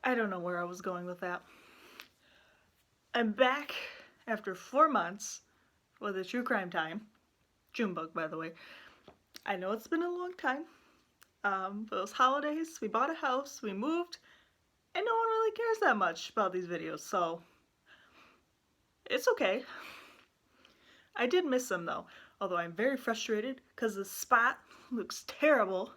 I don't know where I was going with that. I'm back after 4 months with a true crime time. Junebug, by the way. I know it's been a long time. But it was holidays, we bought a house, we moved, and no one really cares that much about these videos, so it's okay. I did miss them though, although I'm very frustrated because the spot looks terrible.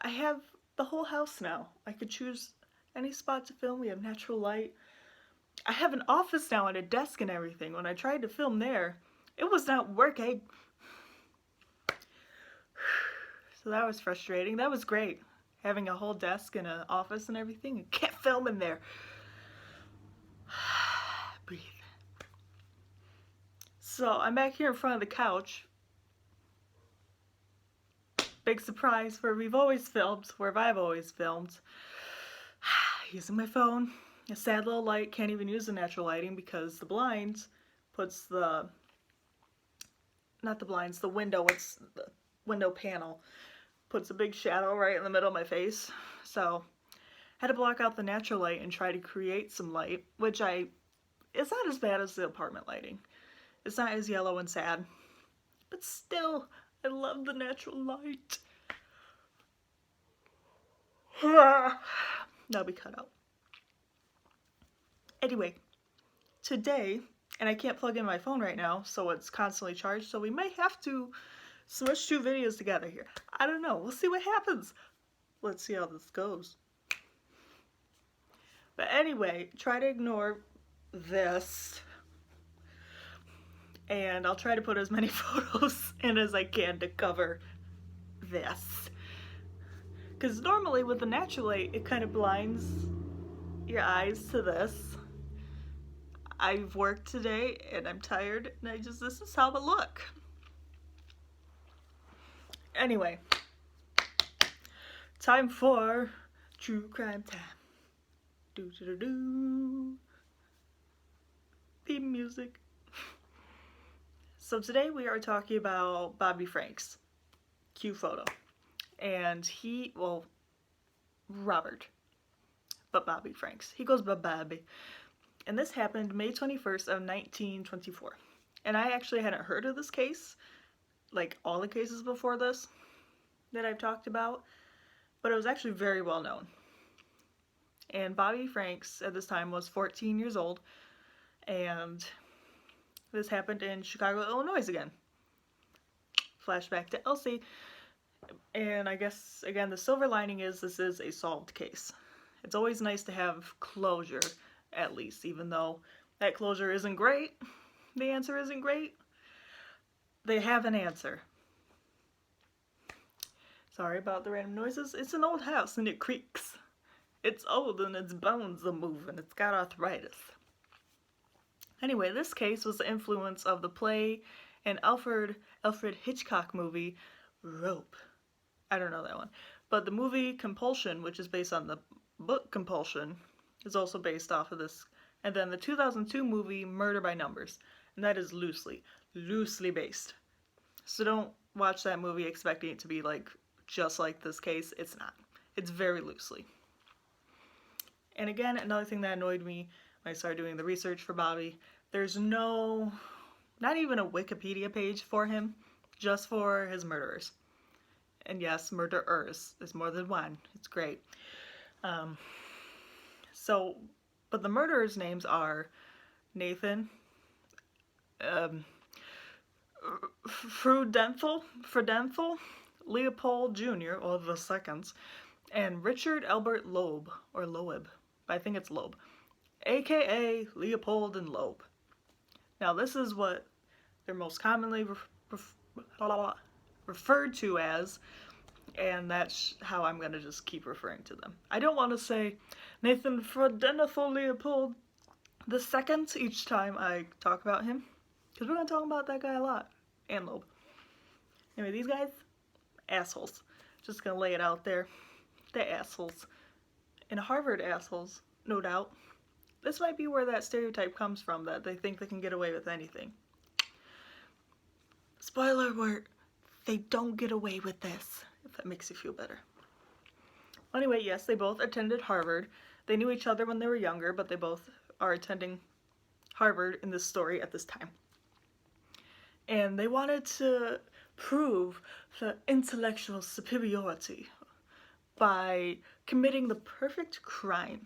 I have the whole house now. I could choose any spot to film. We have natural light. I have an office now and a desk and everything. When I tried to film there, it was not working. So that was frustrating. That was great. Having a whole desk and an office and everything and can't film in there. Breathe. So I'm back here in front of the couch. Big surprise where we've always filmed, where I've always filmed. Using my phone. A sad little light, can't even use the natural lighting because the blinds puts the, not the blinds, the window, it's the window panel, puts a big shadow right in the middle of my face. So I had to block out the natural light and try to create some light, which it's not as bad as the apartment lighting. It's not as yellow and sad, but still, I love the natural light. That'll be cut out. Anyway, today, and I can't plug in my phone right now, so it's constantly charged, so we might have to smush two videos together here. I don't know. We'll see what happens. Let's see how this goes. But anyway, try to ignore this. And I'll try to put as many photos in as I can to cover this. Because normally with the natural light, it kind of blinds your eyes to this. I've worked today and I'm tired and this is how it look. Anyway, time for true crime time. Do do do do. Theme music. So today we are talking about Bobby Franks. Cue photo. And Robert, but Bobby Franks. He goes by Bobby. And this happened May 21st of 1924. And I actually hadn't heard of this case, like all the cases before this that I've talked about, but it was actually very well known. And Bobby Franks at this time was 14 years old, and this happened in Chicago, Illinois again. Flashback to Elsie. And I guess, again, the silver lining is this is a solved case. It's always nice to have closure, at least, even though that closure isn't great. The answer isn't great. They have an answer. Sorry about the random noises. It's an old house and it creaks. It's old and its bones are moving. It's got arthritis. Anyway, this case was the influence of the play and Alfred Hitchcock movie, Rope. I don't know that one. But the movie Compulsion, which is based on the book Compulsion, is also based off of this. And then the 2002 movie Murder by Numbers. And that is loosely based. So don't watch that movie expecting it to be like just like this case. It's not. It's very loosely. And again, another thing that annoyed me when I started doing the research for Bobby, there's not even a Wikipedia page for him, just for his murderers. And yes, murderers. There's more than one. It's great. But the murderers' names are Nathan, Freudenthal, Leopold Jr., or the Seconds, and Richard Albert Loeb, or Loeb. I think it's Loeb, aka Leopold and Loeb. Now this is what they're most commonly referred to as, and that's how I'm going to just keep referring to them. I don't want to say Nathan Freudenthal Leopold the Second each time I talk about him, because we're going to talk about that guy a lot, and Loeb. Anyway, these guys, assholes. Just going to lay it out there. They're assholes. And Harvard assholes, no doubt. This might be where that stereotype comes from, that they think they can get away with anything. Spoiler alert, they don't get away with this, if that makes you feel better. Anyway, yes, they both attended Harvard. They knew each other when they were younger, but they both are attending Harvard in this story at this time. And they wanted to prove the intellectual superiority by committing the perfect crime.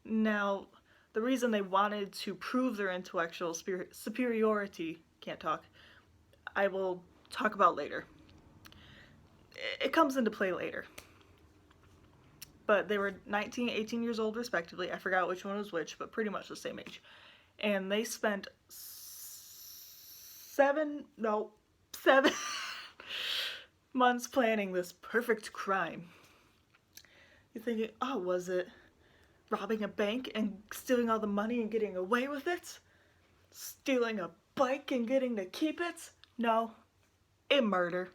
Now, the reason they wanted to prove their intellectual superiority, can't talk, I will talk about later. It comes into play later. But they were 19, 18 years old respectively. I forgot which one was which, but pretty much the same age. And they spent 7 months planning this perfect crime. You're thinking, oh, was it robbing a bank and stealing all the money and getting away with it? Stealing a bike and getting to keep it? No. A murder.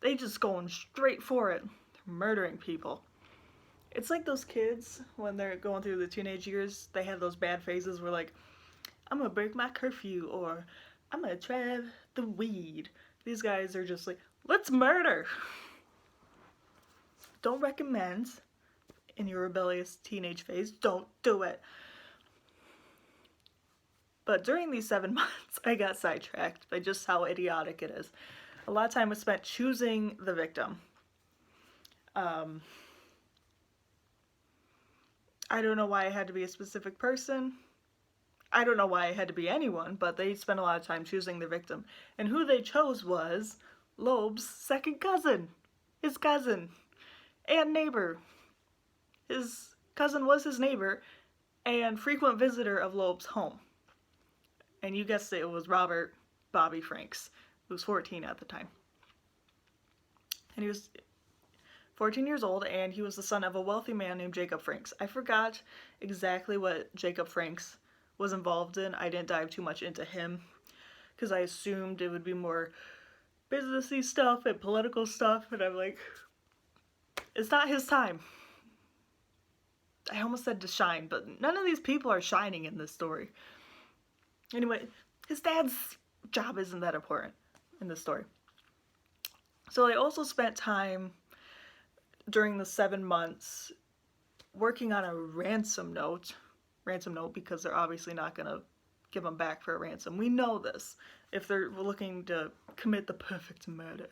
They just going straight for it. They're murdering people. It's like those kids when they're going through the teenage years, they have those bad phases where like, I'm gonna break my curfew, or I'm gonna try the weed. These guys are just like, let's murder. Don't recommend in your rebellious teenage phase, don't do it. But during these 7 months, I got sidetracked by just how idiotic it is. A lot of time was spent choosing the victim. I don't know why it had to be a specific person. I don't know why it had to be anyone, but they spent a lot of time choosing the victim. And who they chose was Loeb's second cousin. His cousin and neighbor. His cousin was his neighbor and frequent visitor of Loeb's home. And you guessed it, it was Robert Bobby Franks, who was 14 at the time. And he was 14 years old, and he was the son of a wealthy man named Jacob Franks. I forgot exactly what Jacob Franks was involved in. I didn't dive too much into him, because I assumed it would be more businessy stuff and political stuff, and I'm like, it's not his time. I almost said to shine, but none of these people are shining in this story. Anyway, his dad's job isn't that important in this story. So they also spent time during the 7 months working on a ransom note because they're obviously not going to give them back for a ransom. We know this if they're looking to commit the perfect murder.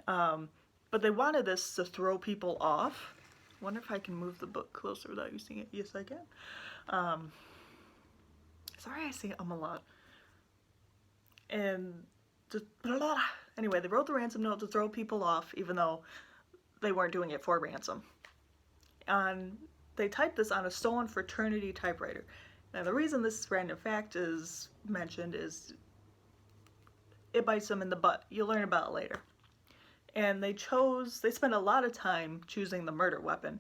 But they wanted this to throw people off. I wonder if I can move the book closer without you seeing it. Yes, I can. Sorry I say a lot. And just anyway, they wrote the ransom note to throw people off, even though they weren't doing it for ransom. And they typed this on a stolen fraternity typewriter. Now the reason this random fact is mentioned is it bites them in the butt. You'll learn about it later. And they spent a lot of time choosing the murder weapon.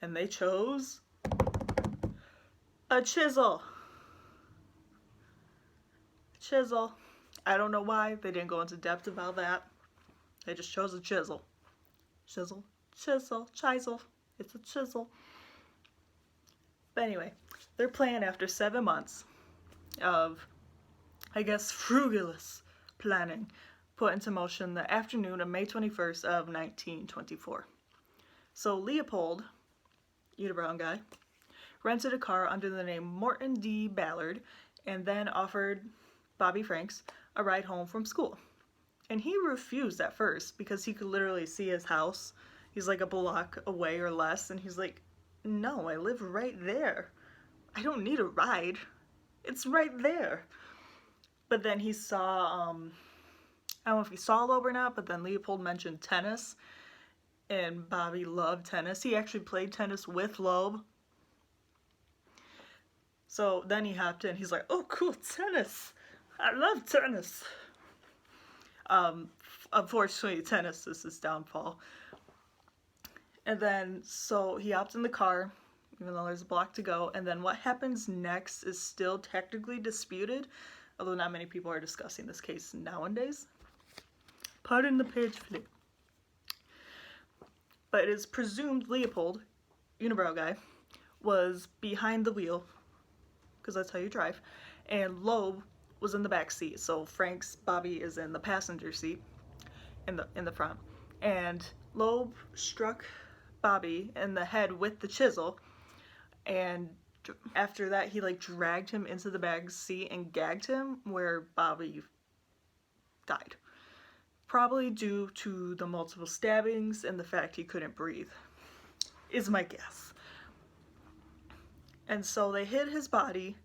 And they chose a chisel. Chisel. I don't know why. They didn't go into depth about that. They just chose a chisel. Chisel. Chisel. Chisel. It's a chisel. But anyway, their plan after 7 months of, I guess, frugulous planning put into motion the afternoon of May 21st of 1924. So Leopold, unibrow guy, rented a car under the name Morton D. Ballard and then offered Bobby Franks a ride home from school. And he refused at first because he could literally see his house. He's like a block away or less, and he's like, no, I live right there. I don't need a ride. It's right there. But then he saw, I don't know if he saw Loeb or not, but then Leopold mentioned tennis, and Bobby loved tennis. He actually played tennis with Loeb. So then he hopped in. He's like, oh, cool, tennis. I love tennis. Unfortunately, tennis is his downfall. And then, so he hopped in the car, even though there's a block to go, and then what happens next is still technically disputed, although not many people are discussing this case nowadays. Pardon the page flip. But it is presumed Leopold, unibrow guy, was behind the wheel, because that's how you drive, and Loeb was in the back seat. So Frank's Bobby is in the passenger seat, in the front, and Loeb struck Bobby in the head with the chisel, and after that he like dragged him into the back seat and gagged him, where Bobby died. Probably due to the multiple stabbings and the fact he couldn't breathe, is my guess. And so they hid his body,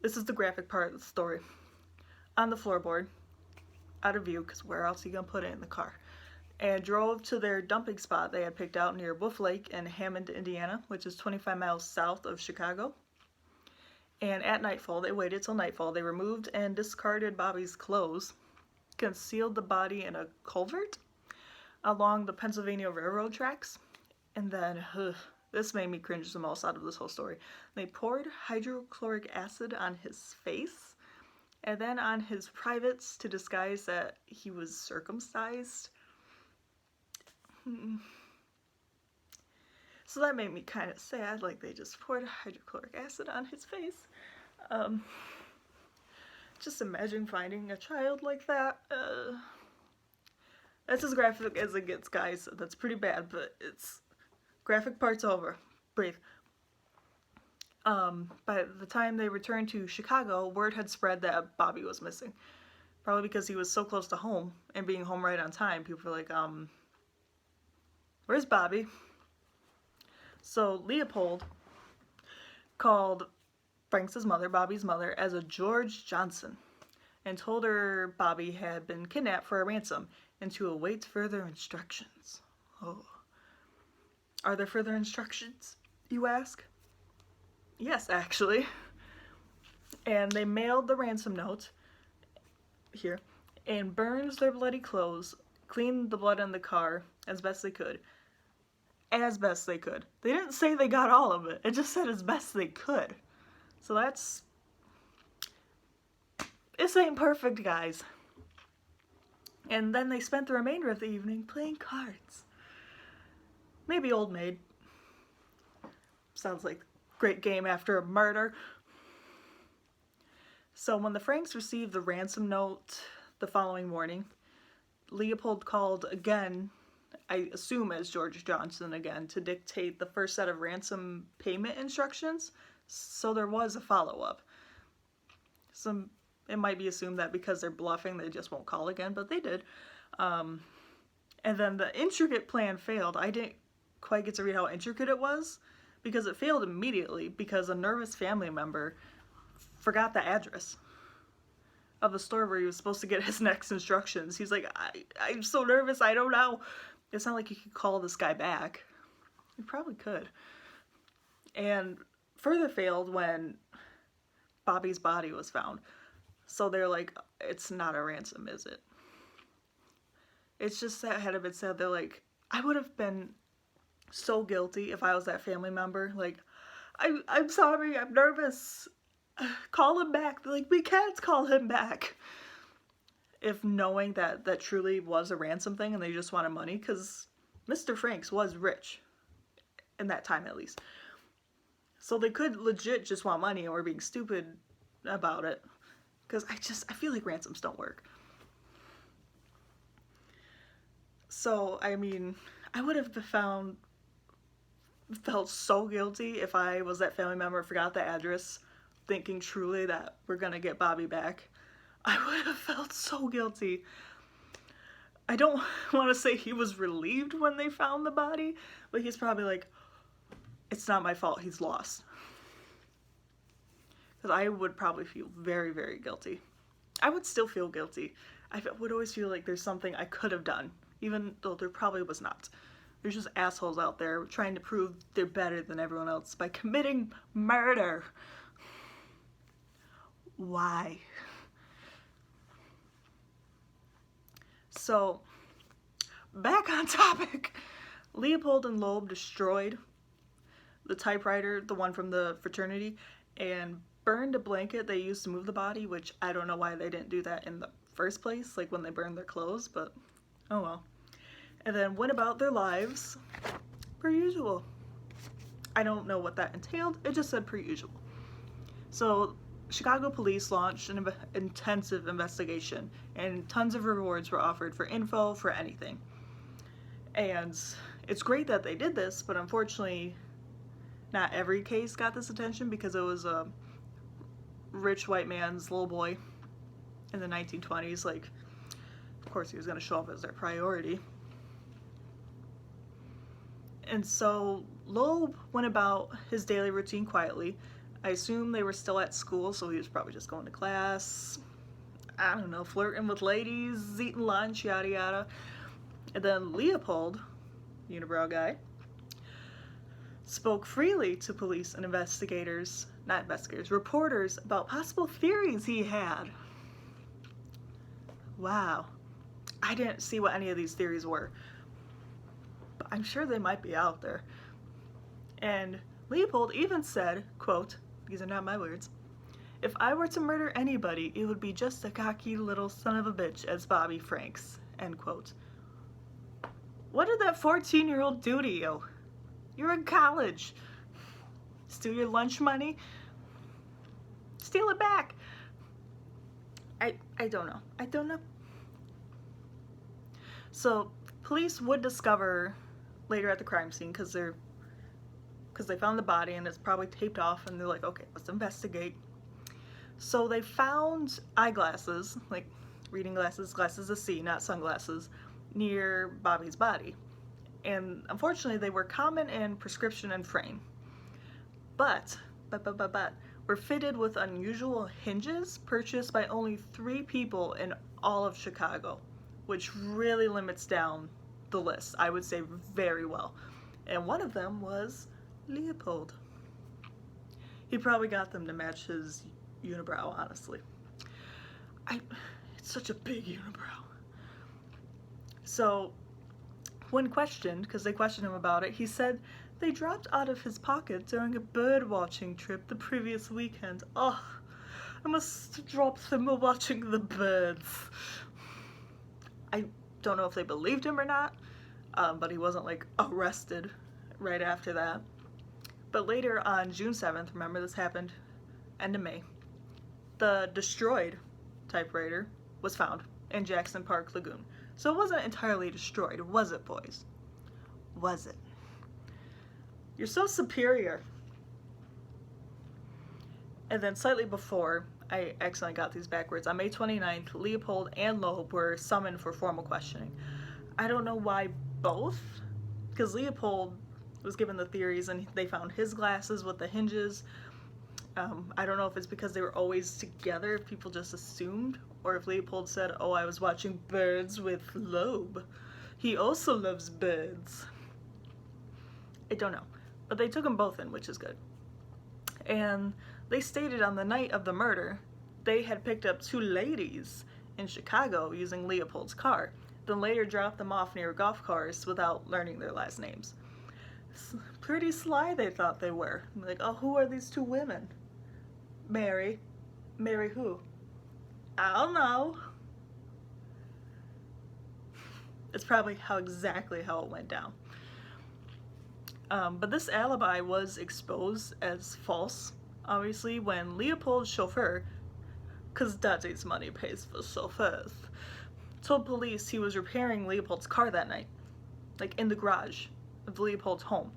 this is the graphic part of the story, on the floorboard, out of view, because where else are you gonna put it in the car? And drove to their dumping spot they had picked out near Wolf Lake in Hammond, Indiana, which is 25 miles south of Chicago. And at nightfall, they waited till nightfall, they removed and discarded Bobby's clothes, concealed the body in a culvert along the Pennsylvania Railroad tracks, and then, this made me cringe the most out of this whole story. They poured hydrochloric acid on his face, and then on his privates to disguise that he was circumcised. So that made me kind of sad, like they just poured hydrochloric acid on his face. Just imagine finding a child like that. That's as graphic as it gets, guys. That's pretty bad, but it's graphic part's over. Breathe. By the time they returned to Chicago, word had spread that Bobby was missing. Probably because he was so close to home and being home right on time. People were like, where's Bobby? So Leopold called Frank's mother, Bobby's mother, as a George Johnson, and told her Bobby had been kidnapped for a ransom and to await further instructions. Oh. Are there further instructions, you ask? Yes, actually. And they mailed the ransom note here and burned their bloody clothes, cleaned the blood in the car as best they could. As best they could. They didn't say they got all of it. It just said as best they could. So that's... This ain't perfect, guys. And then they spent the remainder of the evening playing cards. Maybe Old Maid. Sounds like a great game after a murder. So when the Franks received the ransom note the following morning, Leopold called again, I assume as George Johnson again, to dictate the first set of ransom payment instructions. So there was a follow-up. It might be assumed that because they're bluffing, they just won't call again, but they did. And then the intricate plan failed. I didn't quite get to read how intricate it was, because it failed immediately because a nervous family member forgot the address of the store where he was supposed to get his next instructions. He's like, I'm so nervous, I don't know. It's not like you could call this guy back. You probably could. And further failed when Bobby's body was found. So they're like, it's not a ransom, is it? It's just that had it been said, they're like, I would have been so guilty if I was that family member. Like, I'm sorry, I'm nervous. Call him back. They're like, we can't call him back. If knowing that that truly was a ransom thing and they just wanted money, because Mr. Franks was rich. In that time, at least. So they could legit just want money or being stupid about it. Because I feel like ransoms don't work. So, I mean, I would have felt so guilty if I was that family member, forgot the address, thinking truly that we're gonna get Bobby back. I would have felt so guilty. I don't want to say he was relieved when they found the body, but he's probably like, it's not my fault, he's lost. Because I would probably feel very, very guilty. I would still feel guilty. I would always feel like there's something I could have done, even though there probably was not. There's just assholes out there trying to prove they're better than everyone else by committing murder. Why? So, back on topic. Leopold and Loeb destroyed the typewriter, the one from the fraternity, and burned a blanket they used to move the body, which I don't know why they didn't do that in the first place, like when they burned their clothes, but oh well. And then went about their lives per usual. I don't know what that entailed, it just said per usual. So Chicago police launched an intensive investigation, and tons of rewards were offered for info for anything. And It's great that they did this, but unfortunately, not every case got this attention because it was a rich white man's little boy in the 1920s. Like, of course, he was going to show up as their priority. And so Loeb went about his daily routine quietly. I assume they were still at school, so he was probably just going to class, I don't know, flirting with ladies, eating lunch, yada yada. And then Leopold, unibrow guy, spoke freely to police and reporters about possible theories he had. Wow. I didn't see what any of these theories were, but I'm sure they might be out there. And Leopold even said, quote, these are not my words, "If I were to murder anybody, it would be just a cocky little son of a bitch as Bobby Franks," end quote. What did that 14-year-old do to you? You're in college. Steal your lunch money? Steal it back. I don't know. I don't know. So police would discover later at the crime scene, because they found the body and it's probably taped off, and they're like, okay, let's investigate. So they found eyeglasses, like reading glasses, glasses to see, not sunglasses, near Bobby's body. And unfortunately, they were common in prescription and frame. But, were fitted with unusual hinges purchased by only 3 people in all of Chicago, which really limits down the list, I would say, very well. And one of them was Leopold. He probably got them to match his unibrow, honestly. It's such a big unibrow. So, when questioned, because they questioned him about it, he said they dropped out of his pocket during a bird-watching trip the previous weekend. Oh, I must drop them while watching the birds. I don't know if they believed him or not, but he wasn't, like, arrested right after that. But later on June 7th, remember this happened end of May, the destroyed typewriter was found in Jackson Park Lagoon. So it wasn't entirely destroyed, was it, boys? Was it? You're so superior. And then slightly before, I accidentally got these backwards, on May 29th, Leopold and Loeb were summoned for formal questioning. I don't know why both, because Leopold was given the theories and they found his glasses with the hinges. I don't know if it's because they were always together, if people just assumed, or if Leopold said, oh, I was watching birds with Loeb. He also loves birds. I don't know. But they took them both in, which is good. And they stated on the night of the murder, they had picked up 2 ladies in Chicago using Leopold's car, then later dropped them off near golf cars without learning their last names. Pretty sly they thought they were. Like, oh, who are these 2 women? Mary. Mary who? I don't know. It's probably exactly how it went down. But this alibi was exposed as false, obviously, when Leopold's chauffeur, because Daddy's money pays for chauffeurs, told police he was repairing Leopold's car that night, like in the garage of Leopold's home.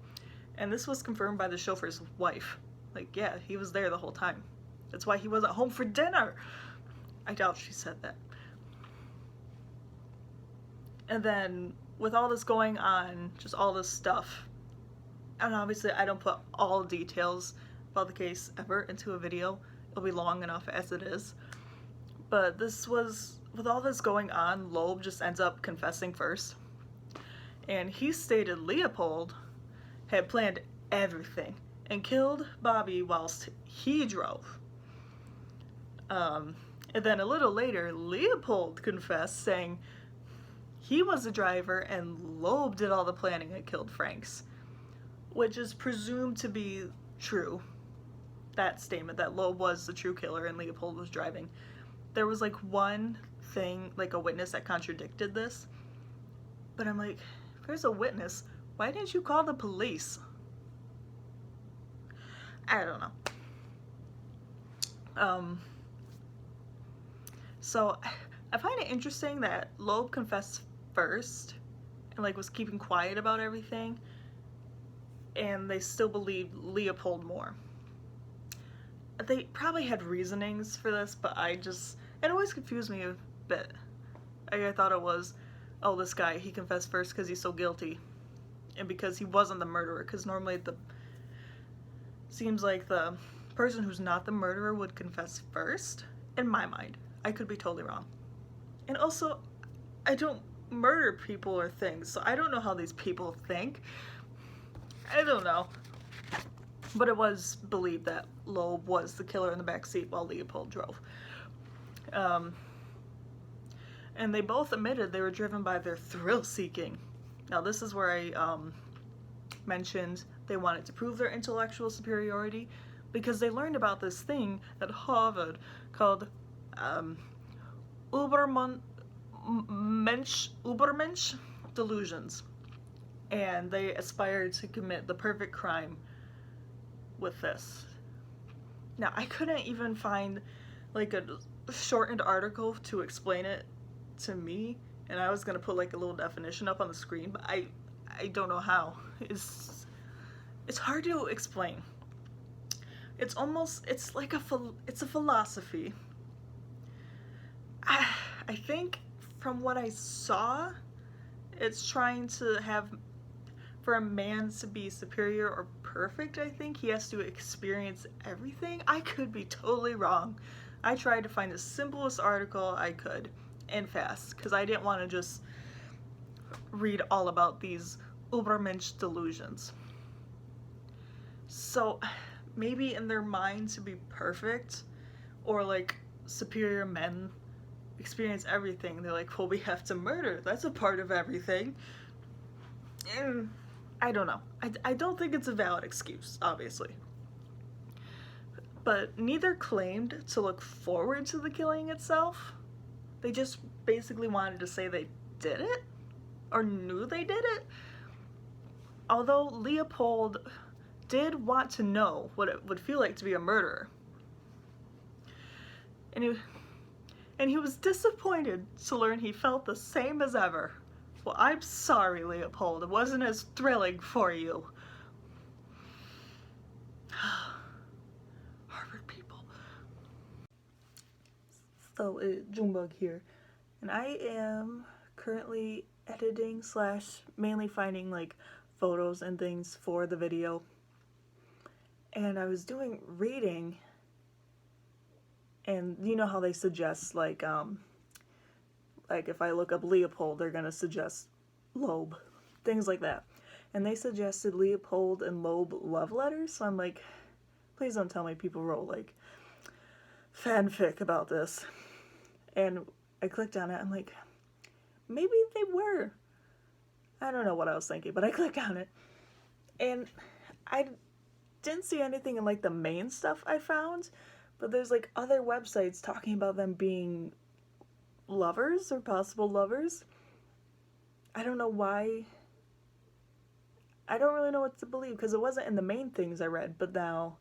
And this was confirmed by the chauffeur's wife. Like, yeah, he was there the whole time. That's why he wasn't home for dinner. I doubt she said that. And then, with all this going on, just all this stuff, and obviously I don't put all details about the case ever into a video. It'll be long enough as it is. But this was, with all this going on, Loeb just ends up confessing first. And he stated Leopold had planned everything and killed Bobby whilst he drove. And then a little later, Leopold confessed, saying he was the driver and Loeb did all the planning and killed Franks, which is presumed to be true. That statement, that Loeb was the true killer and Leopold was driving. There was like one thing, like a witness that contradicted this, but I'm like, if there's a witness, why didn't you call the police? I don't know. So I find it interesting that Loeb confessed first, and like was keeping quiet about everything, and they still believed Leopold more. They probably had reasonings for this, but it always confused me a bit. I thought it was, oh, this guy, he confessed first because he's so guilty, and because he wasn't the murderer, because normally seems like the person who's not the murderer would confess first, in my mind. I could be totally wrong. And also, I don't murder people or things, so I don't know how these people think. I don't know. But it was believed that Loeb was the killer in the back seat while Leopold drove. And they both admitted they were driven by their thrill-seeking. Now this is where I mentioned they wanted to prove their intellectual superiority, because they learned about this thing at Harvard called Übermensch delusions. And they aspired to commit the perfect crime with this. Now, I couldn't even find like a shortened article to explain it to me, and I was gonna put like a little definition up on the screen, but I don't know how. It's hard to explain. It's like it's a philosophy. I think from what I saw, it's trying to have, for a man to be superior or perfect, I think he has to experience everything. I could be totally wrong. I tried to find the simplest article I could and fast, because I didn't want to just read all about these Übermensch delusions. So maybe in their mind to be perfect, or like superior men experience everything, they're like, well, we have to murder, that's a part of everything. And I don't know. I don't think it's a valid excuse, obviously. But neither claimed to look forward to the killing itself. They just basically wanted to say they did it, or knew they did it. Although Leopold did want to know what it would feel like to be a murderer. And he was disappointed to learn he felt the same as ever. Well, I'm sorry, Leopold. It wasn't as thrilling for you. Harvard people. So, Junebug here. And I am currently editing / mainly finding like photos and things for the video. And I was doing reading, and you know how they suggest like if I look up Leopold, they're gonna suggest Loeb, things like that. And they suggested Leopold and Loeb love letters, so I'm like, please don't tell me people wrote like fanfic about this. And I clicked on it, I'm like, maybe they were. I don't know what I was thinking, but I clicked on it. And I didn't see anything in like the main stuff I found, but there's like other websites talking about them being lovers or possible lovers. I don't know why. I don't really know what to believe, because it wasn't in the main things I read, but now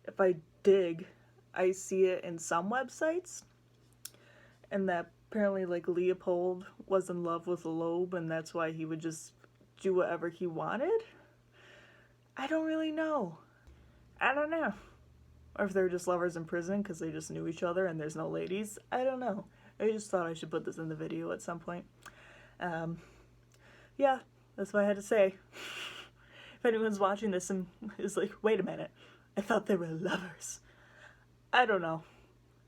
if I dig, I see it in some websites, and that apparently like Leopold was in love with Loeb, and that's why he would just do whatever he wanted. I don't really know. I don't know. Or if they're just lovers in prison because they just knew each other and there's no ladies. I don't know. I just thought I should put this in the video at some point. Yeah, that's what I had to say. If anyone's watching this and is like, wait a minute, I thought they were lovers. I don't know.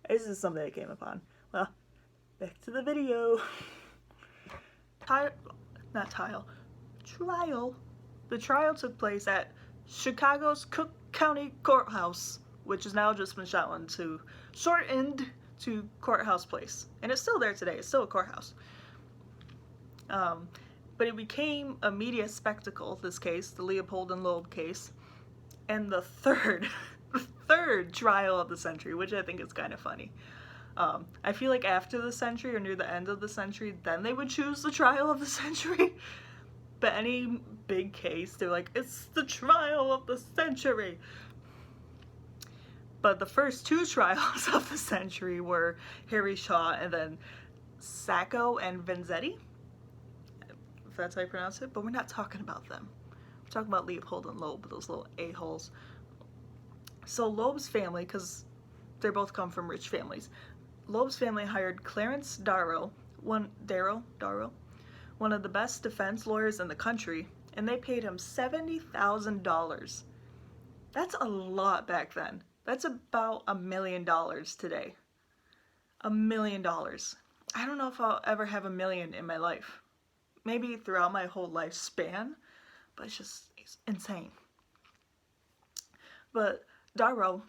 This is something I came upon. Well, back to the video. Trial. The trial took place at Chicago's Cook County Courthouse, which has now just been shortened to Courthouse Place. And it's still there today. It's still a courthouse. But it became a media spectacle, this case, the Leopold and Loeb case, and the third trial of the century, which I think is kind of funny. I feel like after the century or near the end of the century, then they would choose the trial of the century. But any big case, they're like, it's the trial of the century. But the first two trials of the century were Harry Shaw and then Sacco and Vanzetti. if that's how you pronounce it, but we're not talking about them. We're talking about Leopold and Loeb, those little a-holes. So Loeb's family, because they both come from rich families, Loeb's family hired Clarence Darrow, one of the best defense lawyers in the country, and they paid him $70,000. That's a lot back then. That's about $1 million today. $1 million. I don't know if I'll ever have $1 million in my life. Maybe throughout my whole lifespan, but it's insane. But Darrow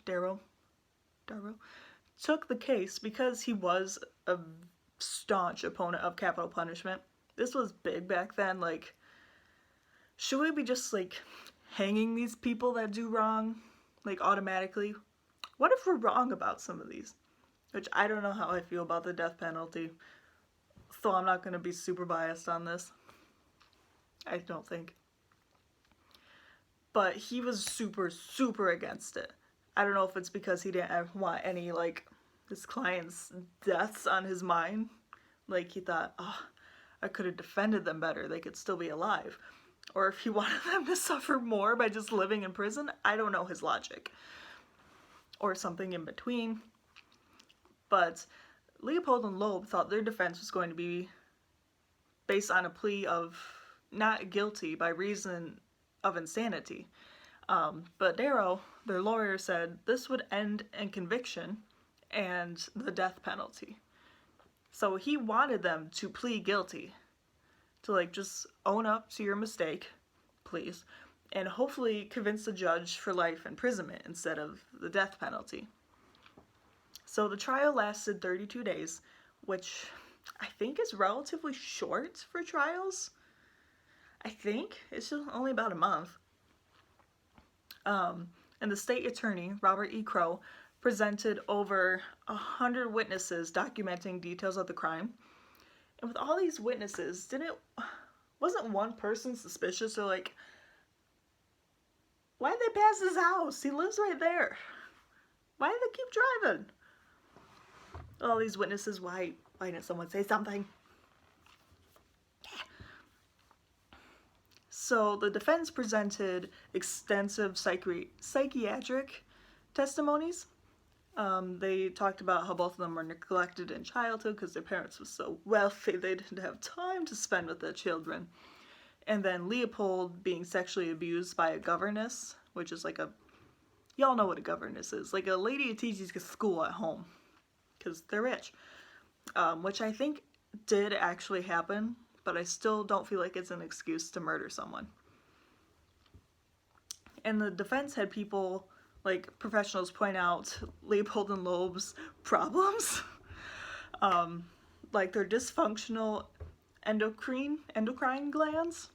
took the case because he was a staunch opponent of capital punishment. This was big back then. Like, should we be just like hanging these people that do wrong, like, automatically? What if we're wrong about some of these? Which I don't know how I feel about the death penalty, so I'm not going to be super biased on this. I don't think. But he was super, super against it. I don't know if it's because he didn't want any, like, his client's deaths on his mind. Like, he thought, oh, I could have defended them better. They could still be alive. Or if he wanted them to suffer more by just living in prison. I don't know his logic. Or something in between. But Leopold and Loeb thought their defense was going to be based on a plea of not guilty by reason of insanity. But Darrow, their lawyer, said this would end in conviction and the death penalty. So he wanted them to plead guilty, to like just own up to your mistake, please, and hopefully convince the judge for life imprisonment instead of the death penalty. So the trial lasted 32 days, which I think is relatively short for trials. I think it's just only about a month. And the state attorney, Robert E. Crowe, presented over 100 witnesses documenting details of the crime. And with all these witnesses, wasn't one person suspicious or like, why'd they pass his house? He lives right there. Why did they keep driving? All these witnesses, why didn't someone say something? So the defense presented extensive psychiatric testimonies. They talked about how both of them were neglected in childhood because their parents were so wealthy they didn't have time to spend with their children. And then Leopold being sexually abused by a governess, which is like y'all know what a governess is, like a lady who teaches school at home because they're rich, which I think did actually happen. But I still don't feel like it's an excuse to murder someone. And the defense had people, like professionals, point out Leopold and Loeb's problems. Like their dysfunctional endocrine glands.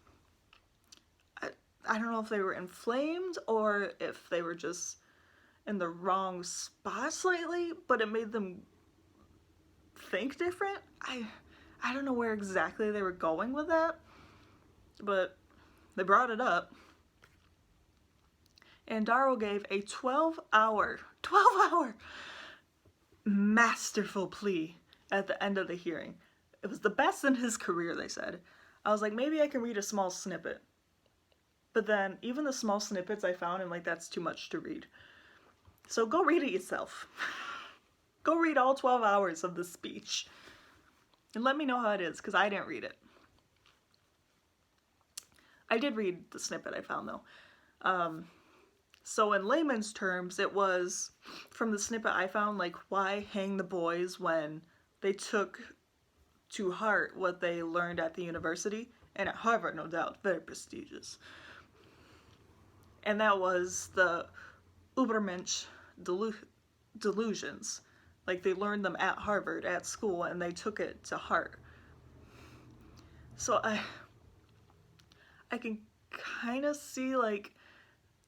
I don't know if they were inflamed or if they were just in the wrong spot slightly, but it made them think different. I don't know where exactly they were going with that, but they brought it up. And Darrow gave a 12-hour masterful plea at the end of the hearing. It was the best in his career, they said. I was like, maybe I can read a small snippet. But then, even the small snippets I found, I'm like, that's too much to read. So go read it yourself. Go read all 12 hours of this speech. And let me know how it is, because I didn't read it. I did read the snippet I found, though. So in layman's terms, it was, from the snippet I found, like, why hang the boys when they took to heart what they learned at the university, and at Harvard, no doubt, very prestigious. And that was the Übermensch delusions. Like, they learned them at Harvard, at school, and they took it to heart. So I can kind of see, like,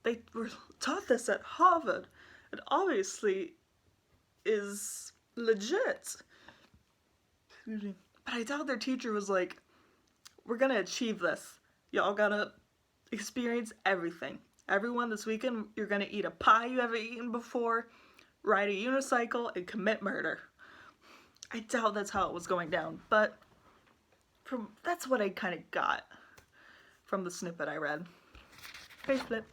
they were taught this at Harvard. It obviously is legit. Excuse me. But I doubt their teacher was like, we're gonna achieve this. Y'all gotta experience everything. Everyone this weekend, you're gonna eat a pie you haven't eaten before, ride a unicycle, and commit murder. I doubt that's how it was going down, but That's what I kind of got from the snippet I read. Page flip.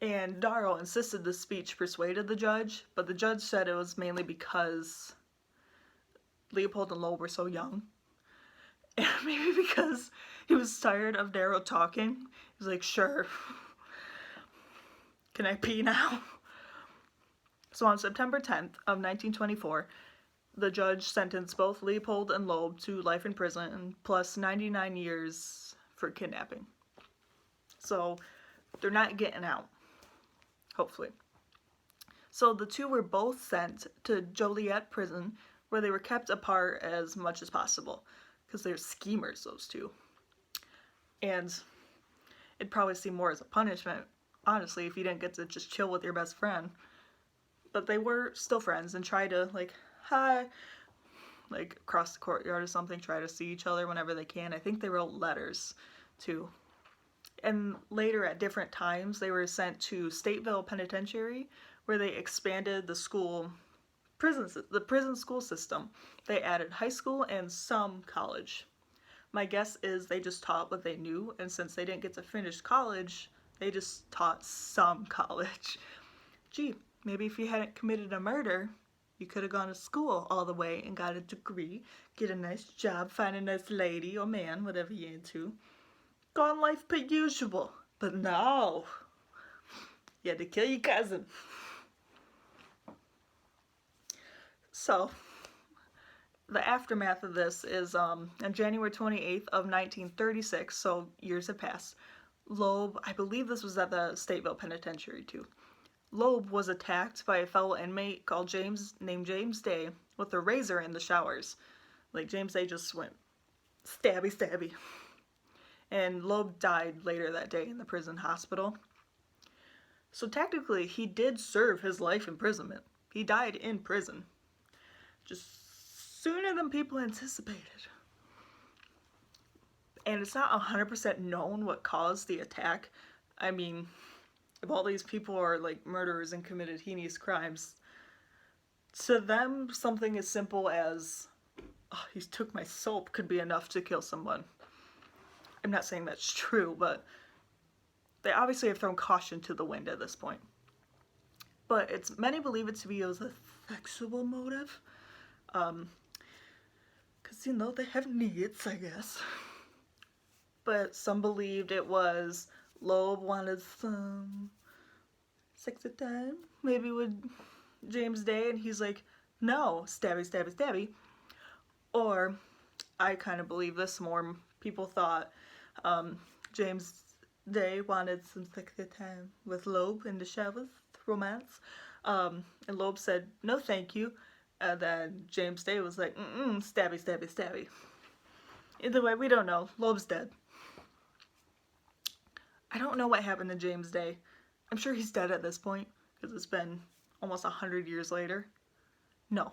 And Darrow insisted the speech persuaded the judge, but the judge said it was mainly because Leopold and Loeb were so young. And maybe because he was tired of Darrow talking. He was like, sure. Can I pee now? So on September 10th of 1924, the judge sentenced both Leopold and Loeb to life in prison plus 99 years for kidnapping. So they're not getting out, hopefully. So the two were both sent to Joliet prison, where they were kept apart as much as possible, because they're schemers, those two. And it'd probably seem more as a punishment, honestly, if you didn't get to just chill with your best friend. But they were still friends and tried to, like, hi, like, across the courtyard or something, try to see each other whenever they can. I think they wrote letters, too. And later, at different times, they were sent to Stateville Penitentiary, where they expanded the prison school system. They added high school and some college. My guess is they just taught what they knew, and since they didn't get to finish college, they just taught some college. Gee, maybe if you hadn't committed a murder, you could have gone to school all the way and got a degree, get a nice job, find a nice lady or man, whatever you're into. Go on life per usual. But no, you had to kill your cousin. So, the aftermath of this is on January 28th of 1936, so years have passed. Loeb, I believe this was at the Stateville Penitentiary too. Loeb was attacked by a fellow inmate named James Day with a razor in the showers. Like, James Day just went stabby stabby. And Loeb died later that day in the prison hospital. So technically, he did serve his life imprisonment. He died in prison. Just sooner than people anticipated. And it's not 100% known what caused the attack. I mean, if all these people are like murderers and committed heinous crimes, to them, something as simple as, oh, he took my soap could be enough to kill someone. I'm not saying that's true, but they obviously have thrown caution to the wind at this point. But many believe it to be a sexual motive. Because, you know, they have needs, I guess. But some believed it was Loeb wanted some sexy time, maybe with James Day, and he's like, no, stabby, stabby, stabby. Or, I kind of believe this more. People thought James Day wanted some sexy time with Loeb in the showers, romance. And Loeb said, no thank you. And then James Day was like, stabby, stabby, stabby. Either way, we don't know. Loeb's dead. I don't know what happened to James Day. I'm sure he's dead at this point, because it's been almost 100 years later. No.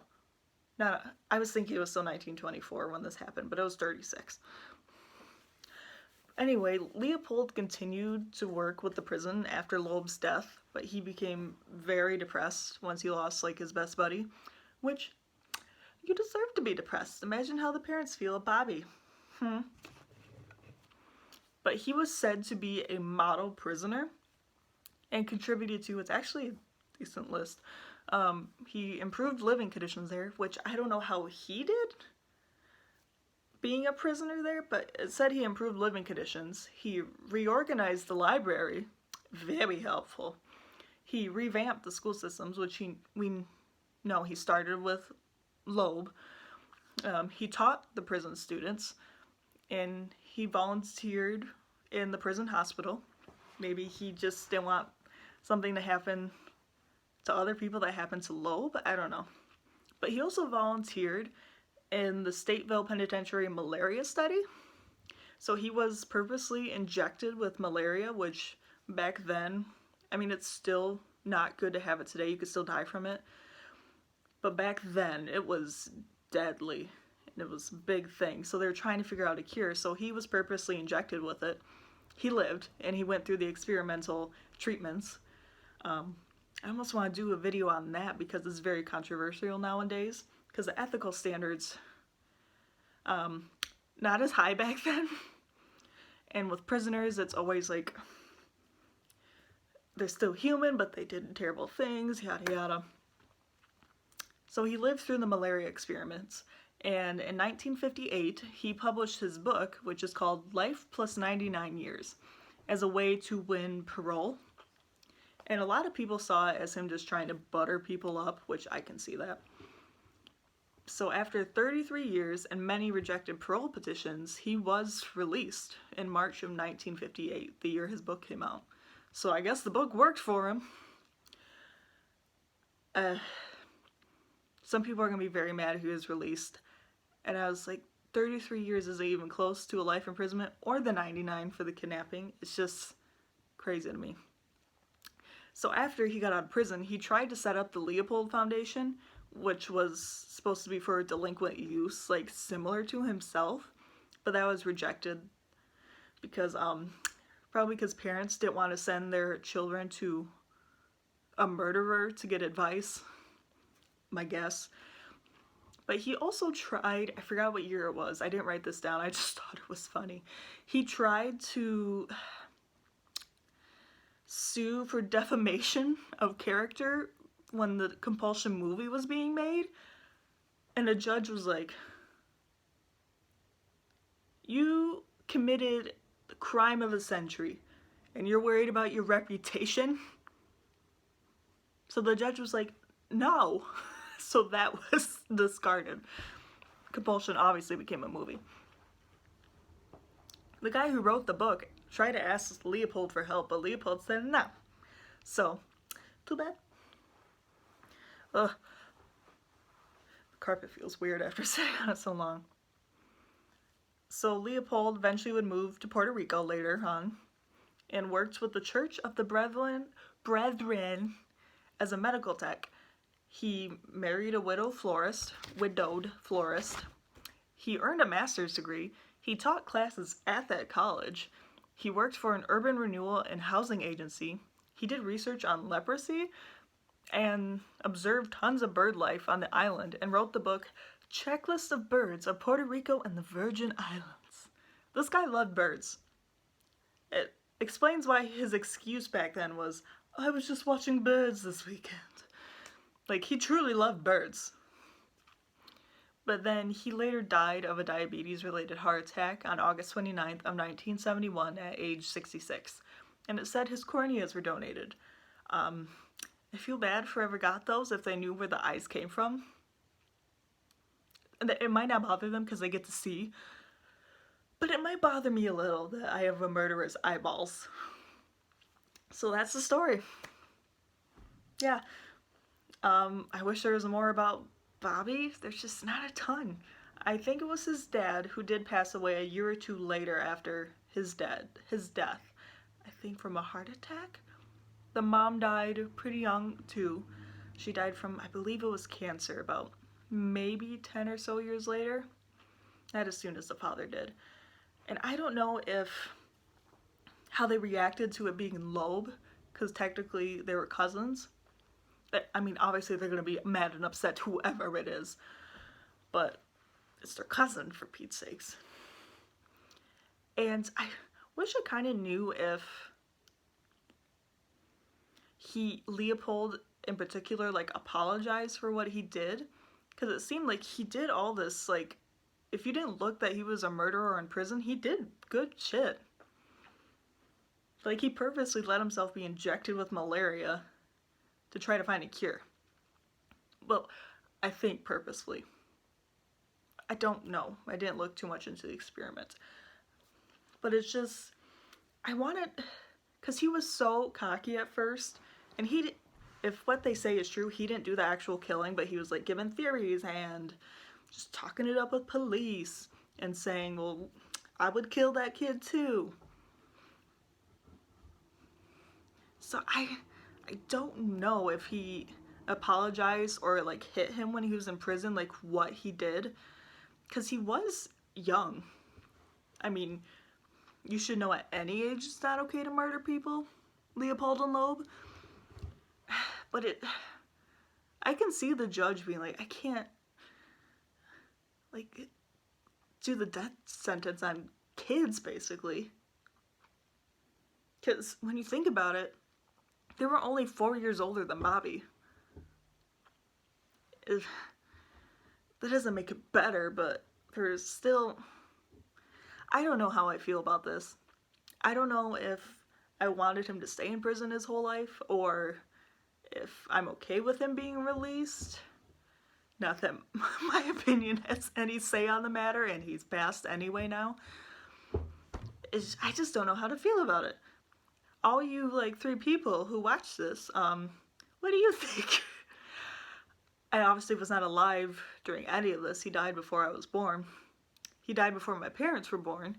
I was thinking it was still 1924 when this happened, but it was 36. Anyway, Leopold continued to work with the prison after Loeb's death, but he became very depressed once he lost, like, his best buddy. Which, you deserve to be depressed. Imagine how the parents feel of Bobby. But he was said to be a model prisoner and contributed to, it's actually a decent list, he improved living conditions there, which I don't know how he did being a prisoner there, but it said he improved living conditions. He reorganized the library, very helpful. He revamped the school systems, which we know he started with Loeb. He taught the prison students, and he volunteered in the prison hospital. Maybe he just didn't want something to happen to other people that happened to Loeb. I don't know. But he also volunteered in the Stateville Penitentiary malaria study. So he was purposely injected with malaria, which back then, I mean, it's still not good to have it today. You could still die from it. But back then, it was deadly. And it was a big thing. So they were trying to figure out a cure. So he was purposely injected with it. He lived, and he went through the experimental treatments. I almost want to do a video on that because it's very controversial nowadays. Because the ethical standards Not as high back then. And with prisoners, it's always like they're still human, but they did terrible things, yada yada. So he lived through the malaria experiments, and in 1958, he published his book, which is called Life Plus 99 Years, as a way to win parole. And a lot of people saw it as him just trying to butter people up, which I can see that. So after 33 years and many rejected parole petitions, he was released in March of 1958, the year his book came out. So I guess the book worked for him. Some people are going to be very mad he was released. And I was like, 33 years isn't even close to a life imprisonment or the 99 for the kidnapping. It's just crazy to me. So after he got out of prison, he tried to set up the Leopold Foundation, which was supposed to be for delinquent use, like similar to himself, but that was rejected because probably because parents didn't want to send their children to a murderer to get advice, my guess. But he also tried, I forgot what year it was, I didn't write this down, I just thought it was funny. He tried to sue for defamation of character when the Compulsion movie was being made, and a judge was like, you committed the crime of the century and you're worried about your reputation? So the judge was like, no. So that was discarded. Compulsion obviously became a movie. The guy who wrote the book tried to ask Leopold for help, but Leopold said no. So, too bad. Ugh. The carpet feels weird after sitting on it so long. So Leopold eventually would move to Puerto Rico later on and worked with the Church of the Brethren as a medical tech. He married a widowed florist. He earned a master's degree. He taught classes at that college. He worked for an urban renewal and housing agency. He did research on leprosy and observed tons of bird life on the island and wrote the book Checklist of Birds of Puerto Rico and the Virgin Islands. This guy loved birds. It explains why his excuse back then was, I was just watching birds this weekend. Like, he truly loved birds. But then he later died of a diabetes-related heart attack on August 29th of 1971 at age 66. And it said his corneas were donated. I feel bad for whoever got those if they knew where the eyes came from. It might not bother them because they get to see. But it might bother me a little that I have a murderer's eyeballs. So that's the story. Yeah. I wish there was more about Bobby. There's just not a ton. I think it was his dad who did pass away a year or two later after his death. I think from a heart attack. The mom died pretty young too. She died from, I believe it was cancer, about maybe 10 or so years later. Not as soon as the father did. And I don't know how they reacted to it being Loeb, because technically they were cousins. I mean, obviously they're going to be mad and upset, whoever it is. But it's their cousin, for Pete's sakes. And I wish I kind of knew if Leopold in particular, like, apologized for what he did. Because it seemed like he did all this, like, if you didn't look that he was a murderer in prison, he did good shit. Like, he purposely let himself be injected with malaria to try to find a cure. Well, I think purposefully. I don't know. I didn't look too much into the experiment. But it's just, I wanted, because he was so cocky at first, and if what they say is true, he didn't do the actual killing, but he was like giving theories and just talking it up with police and saying, well, I would kill that kid too. So I don't know if he apologized or like hit him when he was in prison, like what he did, because he was young. I mean, you should know at any age it's not okay to murder people, Leopold and Loeb. But I can see the judge being like, I can't, like, do the death sentence on kids, basically. Because when you think about it, they were only 4 years older than Bobby. That doesn't make it better, but there's still... I don't know how I feel about this. I don't know if I wanted him to stay in prison his whole life, or if I'm okay with him being released. Not that my opinion has any say on the matter, and he's passed anyway now. I just don't know how to feel about it. All you, 3 people who watch this, what do you think? I obviously was not alive during any of this. He died before I was born. He died before my parents were born.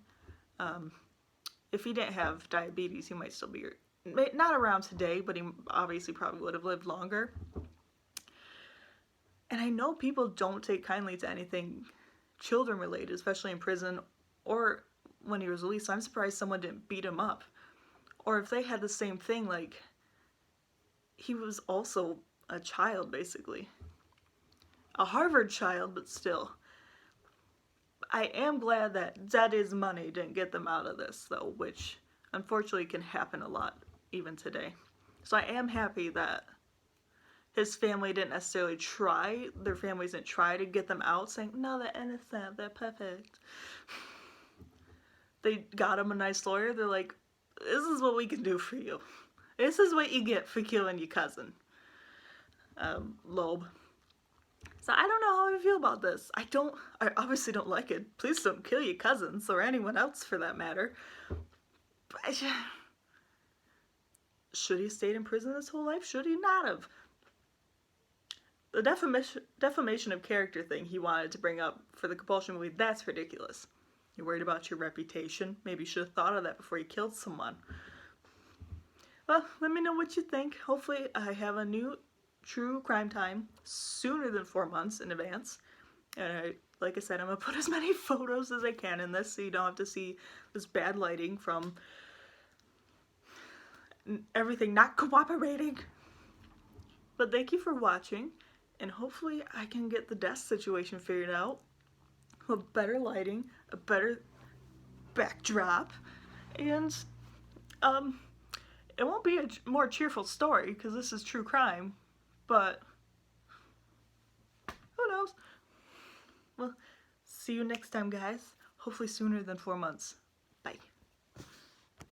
If he didn't have diabetes, he might still be not around today, but he obviously probably would have lived longer. And I know people don't take kindly to anything children related, especially in prison or when he was released. So I'm surprised someone didn't beat him up. Or if they had the same thing, he was also a child, basically. A Harvard child, but still. I am glad that Daddy's money didn't get them out of this, though, which unfortunately can happen a lot even today. So I am happy that his family didn't necessarily try, their families didn't try to get them out, saying, no, they're innocent, they're perfect. They got him a nice lawyer. They're like, this is what we can do for you. This is what you get for killing your cousin, Loeb. So I don't know how I feel about this. I obviously don't like it. Please don't kill your cousins, or anyone else for that matter. But should he have stayed in prison his whole life? Should he not have? The defamation of character thing he wanted to bring up for the compulsion movie, that's ridiculous. You're worried about your reputation? Maybe you should have thought of that before you killed someone. Well, let me know what you think. Hopefully I have a new true crime time sooner than 4 months in advance. And like I said, I'm going to put as many photos as I can in this so you don't have to see this bad lighting from everything not cooperating. But thank you for watching, and hopefully I can get the desk situation figured out with better lighting, a better backdrop, and it won't be a more cheerful story because this is true crime, but who knows? Well, see you next time, guys. Hopefully sooner than 4 months.